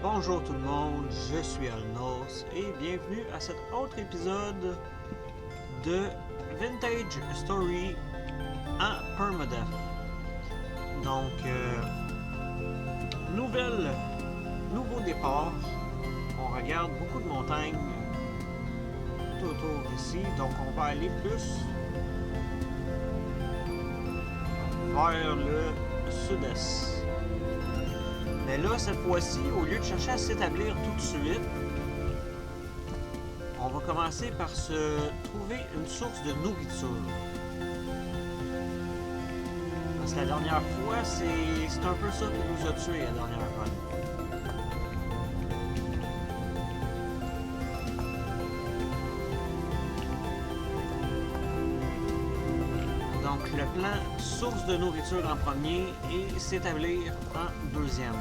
Bonjour tout le monde, je suis Alnos et bienvenue à cet autre épisode de Vintage Story en Permadeath. Donc, nouveau départ. On regarde beaucoup de montagnes tout autour d'ici, donc on va aller plus vers le sud-est. Mais là, cette fois-ci, au lieu de chercher à s'établir tout de suite, on va commencer par se trouver une source de nourriture. Parce que la dernière fois, c'est un peu ça qui nous a tués la dernière run. Donc le plan source de nourriture en premier et s'établir en deuxième.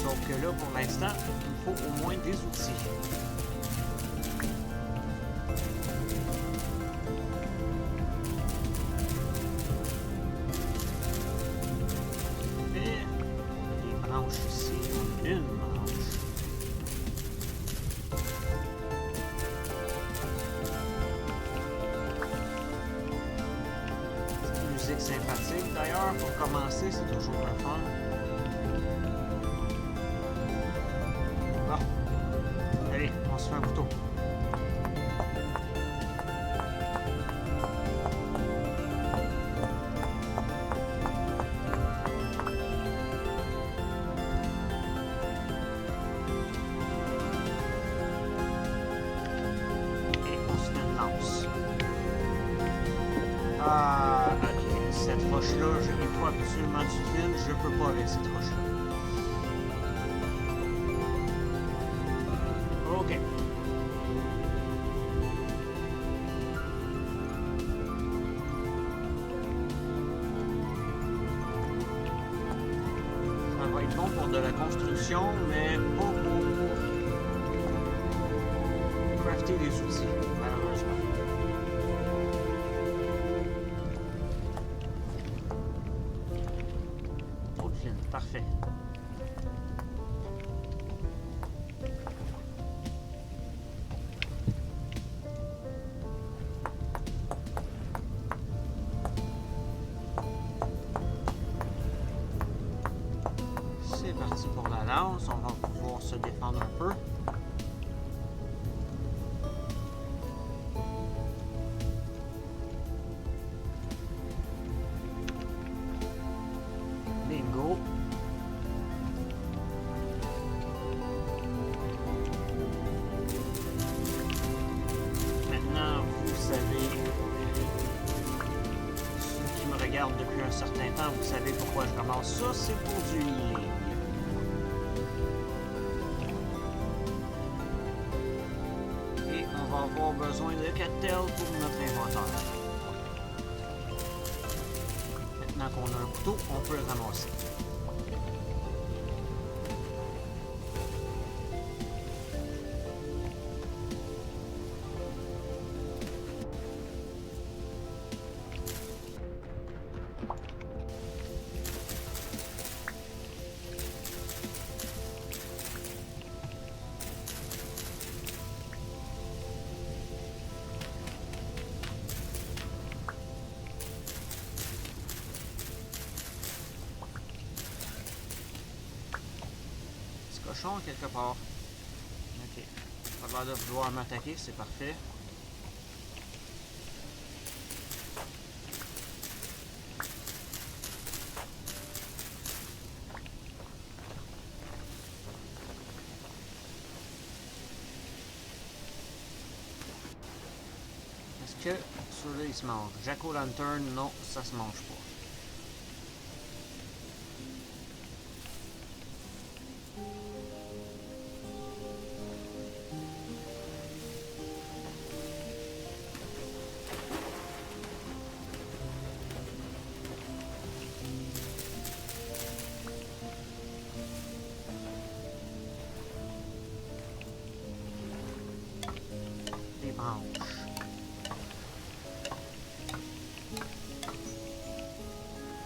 Sauf que là, pour l'instant, il me faut au moins des outils. Et les branches ici, une branche. Petite musique sympathique. D'ailleurs, pour commencer, c'est toujours le fun. Allez, on se fait un couteau. Et on se fait une lance. Ah, ok. Cette roche-là, il faut absolument du fil. Je peux pas avec cette roche-là. Ok. Ça va être bon pour de la construction, mais pas pour crafter des outils, malheureusement. Trop de flint, parfait. C'est parti pour la lance, on va pouvoir se défendre un peu. Bingo. Maintenant, vous savez, ceux qui me regardent depuis un certain temps, vous savez pourquoi je ramasse ça, c'est pour du healing. Et on va avoir besoin de cattels pour notre inventaire. Maintenant qu'on a un couteau, on peut le ramasser. Cochon quelque part. Ok. Pas l'air de vouloir m'attaquer, c'est parfait. Est-ce que ceux-là ils se mangent? Jack-o'-lantern, non, ça se mange pas. Les branches.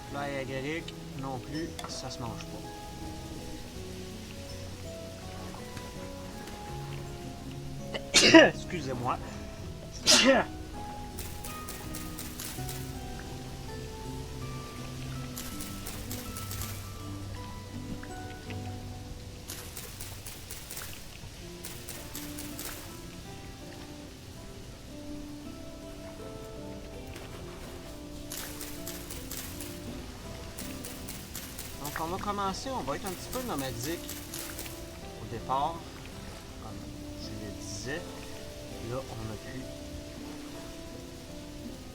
Fly agaric, non plus, ça se mange pas. Excusez-moi. Donc on va commencer, on va être un petit peu nomadique au départ, comme je le disais. Là, on n'a plus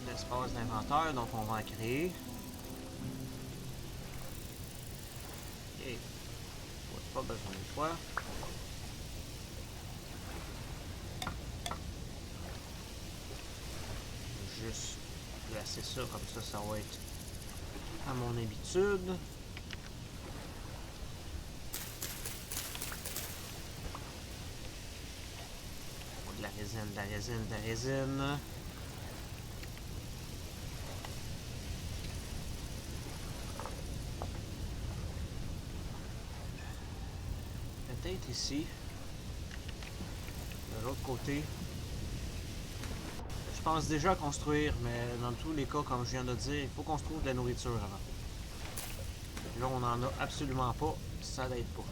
d'espace d'inventaire, donc on va en créer. Et pas besoin de toi. Juste placer ça comme ça va être à mon habitude. De la résine, de la résine, de la résine. Peut-être ici. De l'autre côté. Je pense déjà construire, mais dans tous les cas, comme je viens de dire, il faut qu'on se trouve de la nourriture avant. Là, on n'en a absolument pas, ça n'aide pas.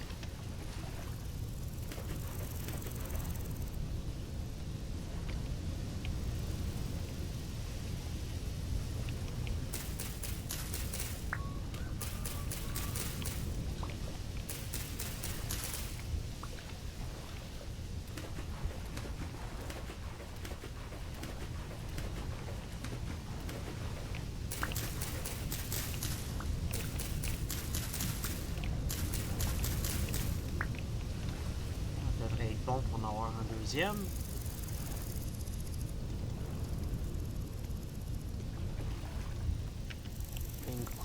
Bon pour en avoir un deuxième. Bingo.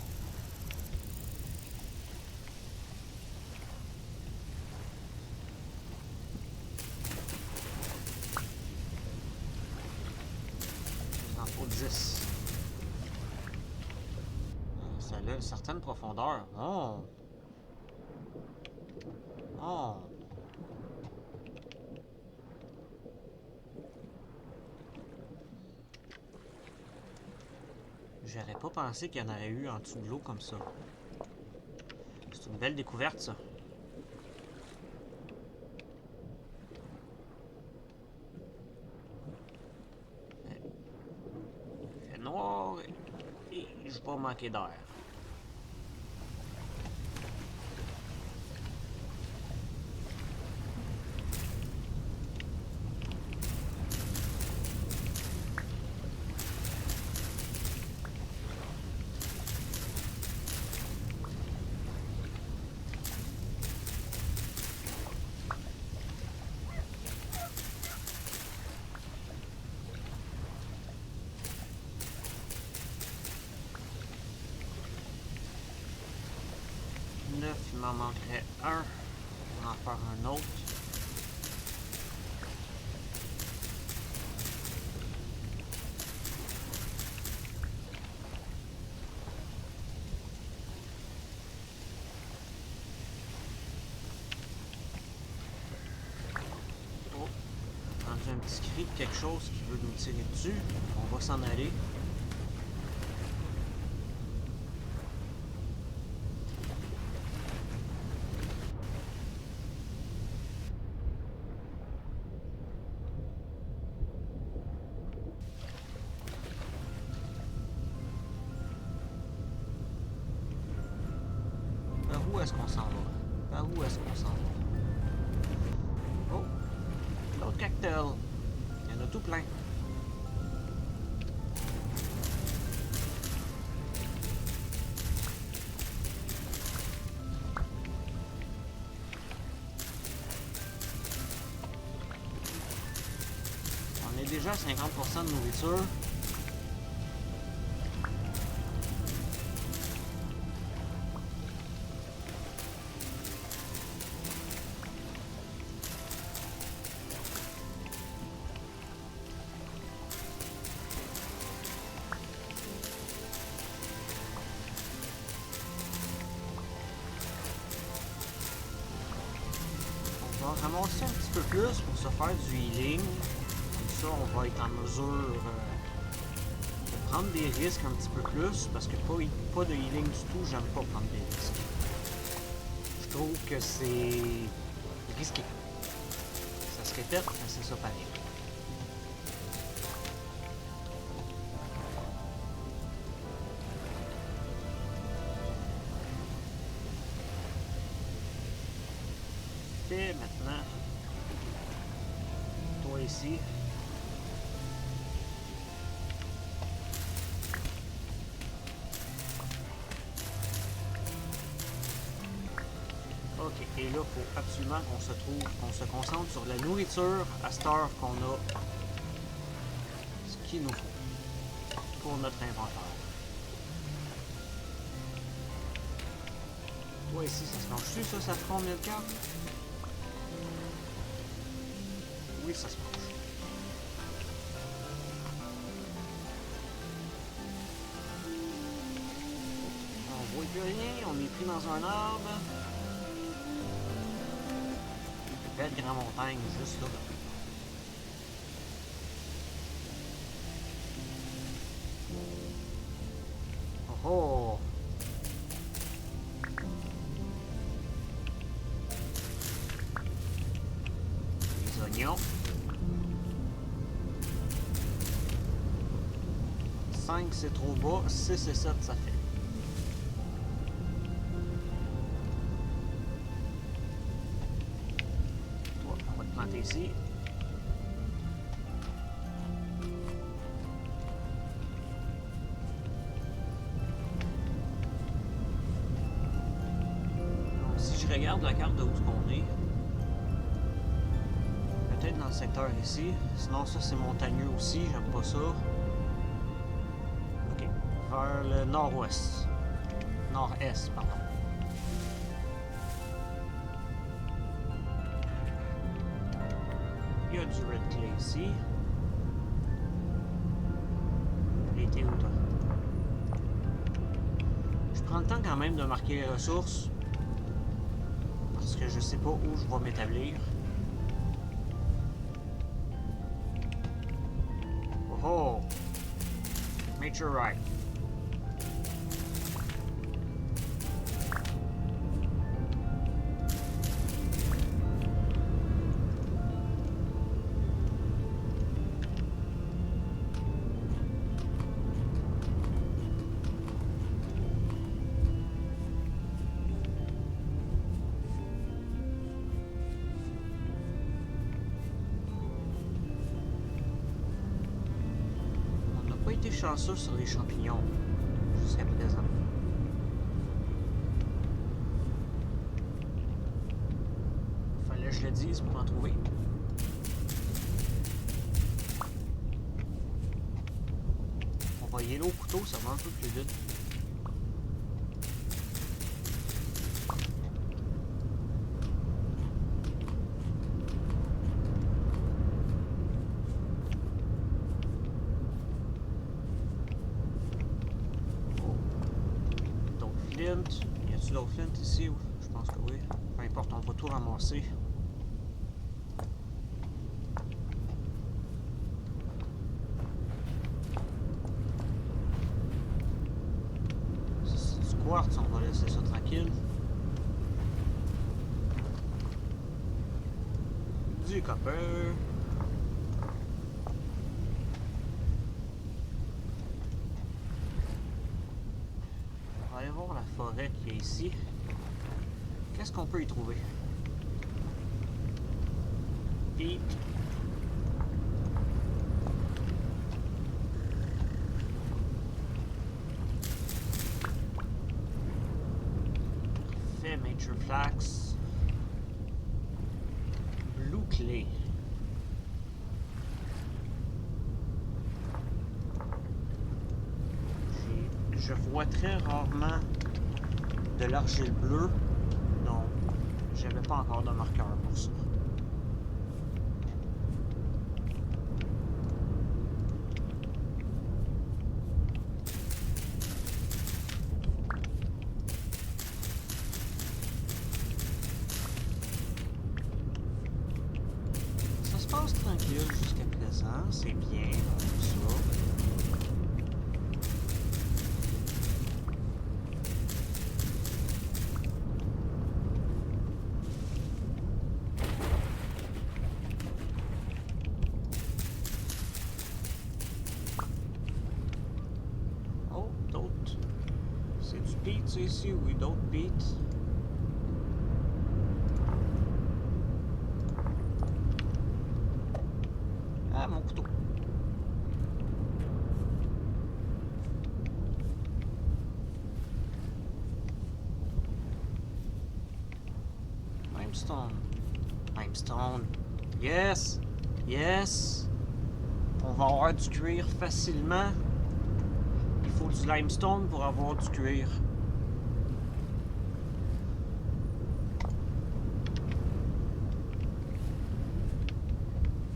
Il en faut 10. Ça a une certaine profondeur. Oh! Oh! J'aurais pas pensé qu'il y en aurait eu en dessous de l'eau comme ça. C'est une belle découverte, ça. Il fait noir et je vais pas manquer d'air. Il m'en manquerait un. On va en faire un autre. Oh, entendu un petit cri de quelque chose qui veut nous tirer dessus. On va s'en aller. Où est-ce qu'on s'en va? Par où est-ce qu'on s'en va? Oh! L'autre cocktail! Il y en a tout plein. On est déjà à 50% de nourriture. On va ramasser un petit peu plus pour se faire du healing. Comme ça, on va être en mesure de prendre des risques un petit peu plus. Parce que pas de healing du tout, j'aime pas prendre des risques. Je trouve que c'est risqué. Ça se répète, mais c'est ça pareil. Maintenant, toi ici. Ok, et là, il faut absolument qu'on se concentre sur la nourriture à cette heure qu'on a ce qu'il nous faut pour notre inventaire. Toi ici, ça se mange-tu, ça te prend combien de cartes? Oui, ça se mange. On voit plus rien, on est pris dans un arbre. Une belle grande montagne juste là. Oh oh! Les oignons. 5 c'est trop bas, 6 et 7 ça fait. Toi, on va te planter ici. Donc si je regarde la carte de où on est, peut-être dans le secteur ici, sinon ça c'est montagneux aussi, j'aime pas ça. Vers le nord-ouest. Nord-est, pardon. Il y a du red clay ici. Et t'es où, toi? Je prends le temps quand même de marquer les ressources. Parce que je sais pas où je vais m'établir. Oh oh! Meteorite. Été chanceux sur les champignons jusqu'à présent. Fallait que je le dise pour en trouver. On va y aller au couteau, ça va un peu plus vite. Y a-t-il d'autres flint ici? Je pense que oui. Peu importe, on va tout ramasser. C'est du quartz, on va laisser ça tranquille. Du copper. On va aller voir la forêt qui est ici. Qu'est-ce qu'on peut y trouver? Peak. Fait Mature Flax. Blue Clay. Je vois très rarement de l'argile bleue, donc j'avais pas encore de marqueur pour ça. passe tranquille jusqu'à présent, c'est bien, comme ça. Oh, d'autres. C'est du peat, ça, ici? Oui, d'autres peat. Ah, mon couteau. Limestone. Limestone. Yes! Yes! On va avoir du cuir facilement. Il faut du limestone pour avoir du cuir.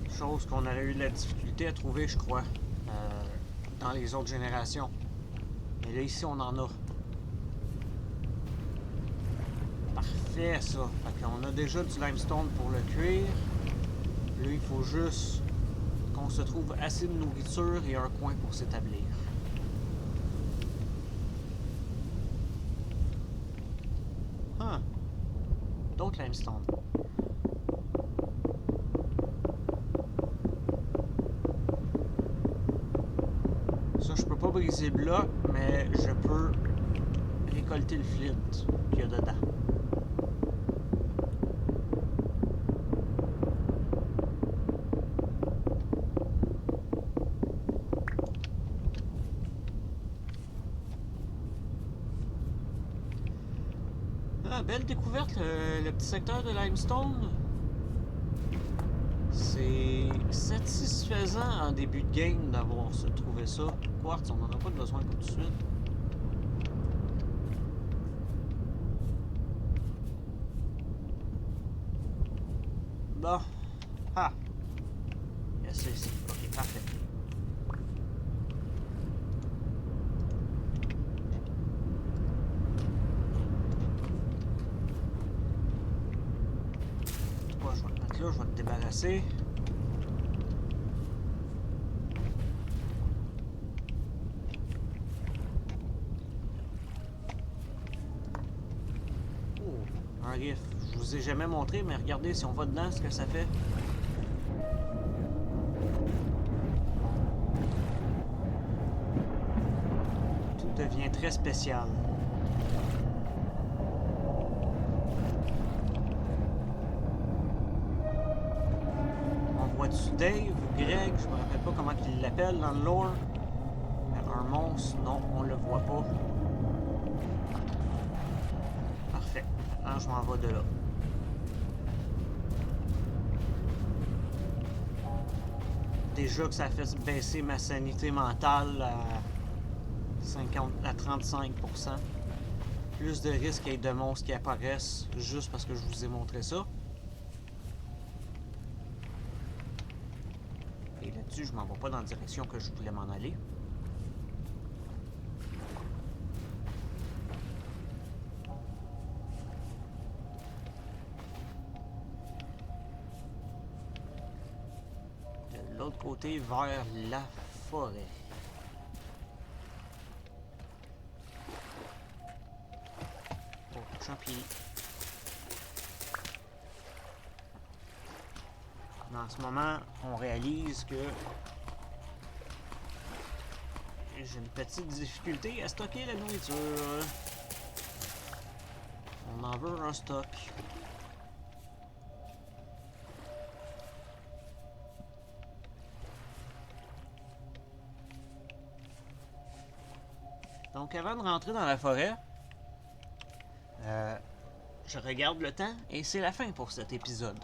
Chose qu'on aurait eu de la difficulté à trouver, je crois, dans les autres générations. Mais là, ici, on en a. Parfait, ça. Fait qu'on a déjà du limestone pour le cuir. Là, il faut juste qu'on se trouve assez de nourriture et un coin pour s'établir. Ah! D'autres limestone. Ça, je peux pas briser le bloc, mais je peux récolter le flint qu'il y a dedans. Ah, belle découverte, le petit secteur de limestone. C'est satisfaisant en début de game d'avoir trouvé ça. Quartz, on n'en a pas besoin pour tout de suite. Bon. Ah! Yes, ici. Ok, parfait. Toi, je vais le mettre là, je vais te débarrasser. Un riff. Je vous ai jamais montré, mais regardez, si on va dedans, ce que ça fait. Tout devient très spécial. On voit-tu Dave ou Greg? Je me rappelle pas comment il l'appelle dans le lore. Un monstre? Non, on le voit pas. Parfait. Maintenant, je m'en vais de là. Déjà que ça fait baisser ma sanité mentale à 35%. Plus de risques qu'il y ait de monstres qui apparaissent juste parce que je vous ai montré ça. Et là-dessus, je m'en vais pas dans la direction que je voulais m'en aller. De l'autre côté, vers la forêt. Oh, champi. En ce moment, on réalise que j'ai une petite difficulté à stocker la nourriture. On en veut un stock. Donc avant de rentrer dans la forêt, je regarde le temps et c'est la fin pour cet épisode.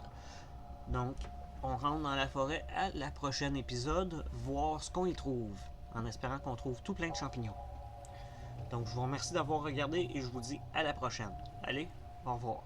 Donc on rentre dans la forêt à la prochaine épisode, voir ce qu'on y trouve, en espérant qu'on trouve tout plein de champignons. Donc je vous remercie d'avoir regardé et je vous dis à la prochaine. Allez, au revoir.